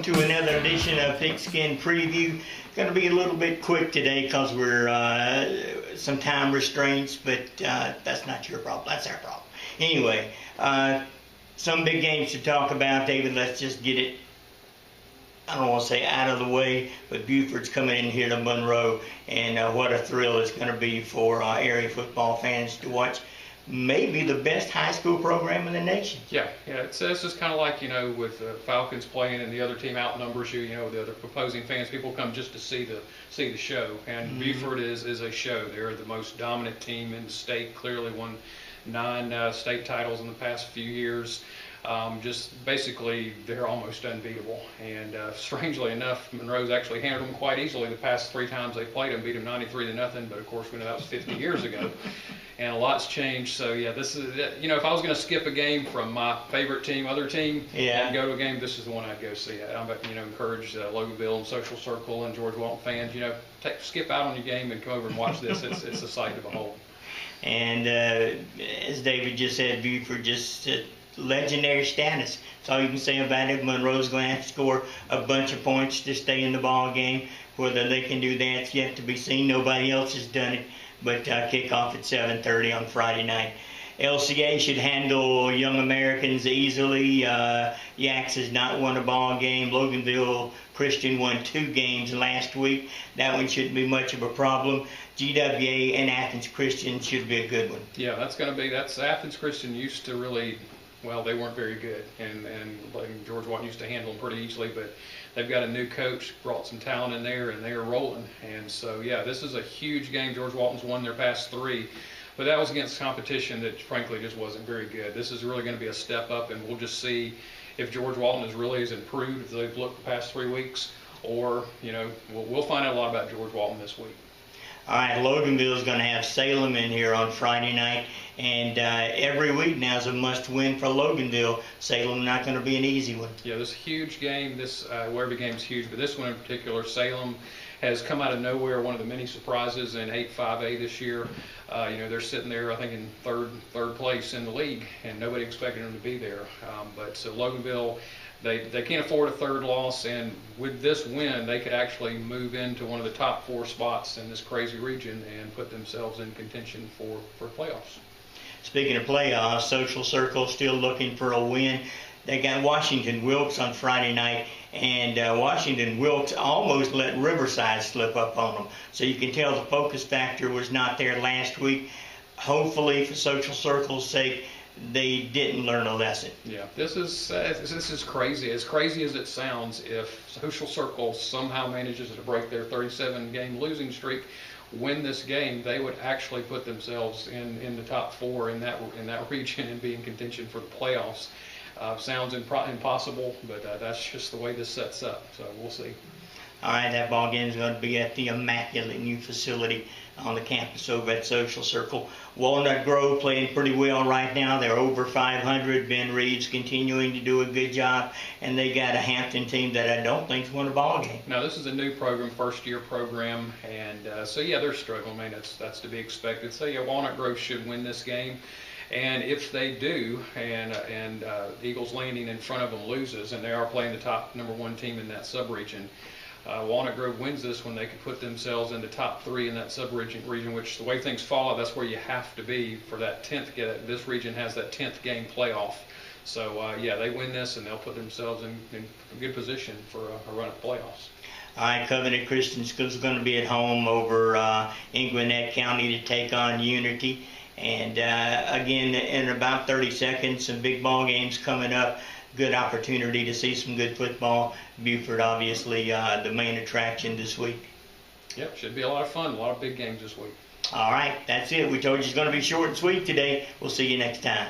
to another edition of Pigskin Preview. Going to be a little bit quick today because we're some time restraints, but that's not your problem. That's our problem. Anyway, some big games to talk about. David, let's just get it, I don't want to say out of the way, but Buford's coming in here to Monroe, and what a thrill it's going to be for area football fans to watch maybe the best high school program in the nation. Yeah, it's just kind of like, with Falcons playing and the other team outnumbers you, the other opposing fans, people come just to see the show. And Buford is a show. They're the most dominant team in the state, clearly won 9 state titles in the past few years. Just basically, they're almost unbeatable. And strangely enough, Monroe's actually handled them quite easily the past 3 times they played them, beat them 93-0. But of course, we know that was 50 years ago, and a lot's changed. So yeah, this is, if I was going to skip a game from my favorite team, other team, and go to a game, this is the one I'd go see. I'm encourage Loganville and Social Circle and George Walton fans, skip out on your game and come over and watch this. It's a sight to behold. And as David just said, Buford just legendary status. That's all you can say about it. Monroe's going to have to score a bunch of points to stay in the ball game. Whether they can do that's yet to be seen. Nobody else has done it. But kickoff at 7:30 on Friday night. LCA should handle Young Americans easily. Yax has not won a ball game. Loganville Christian won 2 games last week. That one shouldn't be much of a problem. GWA and Athens Christian should be a good one. Yeah, that's Athens Christian used to really, well, they weren't very good, and George Walton used to handle them pretty easily, but they've got a new coach, brought some talent in there, and they're rolling. And so, yeah, this is a huge game. George Walton's won their past 3, but that was against competition that, frankly, just wasn't very good. This is really going to be a step up, and we'll just see if George Walton has improved, if they've looked the past 3 weeks, or, we'll find out a lot about George Walton this week. All right, Loganville is going to have Salem in here on Friday night, and every week now is a must-win for Loganville. Salem not going to be an easy one. Yeah, this huge game. Every game's huge, but this one in particular, Salem has come out of nowhere. One of the many surprises in 8-5A this year. They're sitting there, I think, in third place in the league, and nobody expected them to be there. But Loganville, They can't afford a 3rd loss, and with this win, they could actually move into one of the top 4 spots in this crazy region and put themselves in contention for playoffs. Speaking of playoffs, Social Circle still looking for a win. They got Washington Wilkes on Friday night, and Washington Wilkes almost let Riverside slip up on them. So you can tell the focus factor was not there last week. Hopefully, for Social Circle's sake, they didn't learn a lesson. Yeah, this is crazy. As crazy as it sounds, if Social Circle somehow manages to break their 37-game losing streak, win this game, they would actually put themselves in the top 4 in that region and be in contention for the playoffs. Sounds impossible, but that's just the way this sets up. So we'll see. All right, that ball game is going to be at the immaculate new facility on the campus over at Social Circle. Walnut Grove playing pretty well right now. They're over 500. Ben Reed's continuing to do a good job, and they got a Hampton team that I don't think's won a ball game. Now, this is a new program, first-year program, and so yeah, they're struggling. I mean, that's to be expected. So yeah, Walnut Grove should win this game. And if they do, and Eagles Landing in front of them loses, and they are playing the top #1 team in that sub-region, Walnut Grove wins this one, they could put themselves in the top 3 in that sub-region, which the way things fall out, that's where you have to be for that 10th. This region has that 10th game playoff. So, yeah, they win this, and they'll put themselves in a good position for a run at playoffs. All right, Covenant Christian School is going to be at home over in Gwinnett County to take on Unity. And again, in about 30 seconds, some big ball games coming up. Good opportunity to see some good football. Buford, obviously, the main attraction this week. Yep, should be a lot of fun. A lot of big games this week. All right, that's it. We told you it's going to be short and sweet today. We'll see you next time.